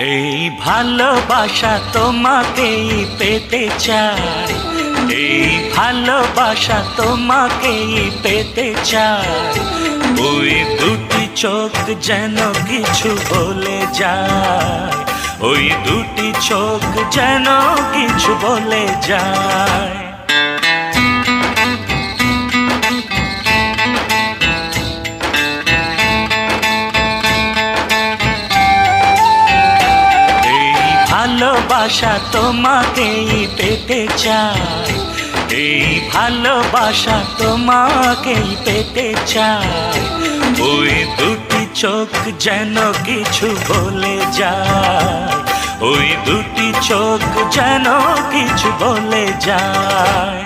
এই ভালোবাসা তোমাকেই পেতে চাই, এই ভালোবাসা তোমাকেই পেতে চাই। ওই দুটি চোখ যেন কিছু বলে যায়, ওই দুটি চোখ যেন কিছু বলে যায়। ভালোবাসা তোমাকেই পেতে চাই, এই ভালোবাসা তোমাকেই পেতে চাই। ওই দুটি চোখ যেন কিছু বলে যায়, ওই দুটি চোখ যেন কিছু বলে যায়।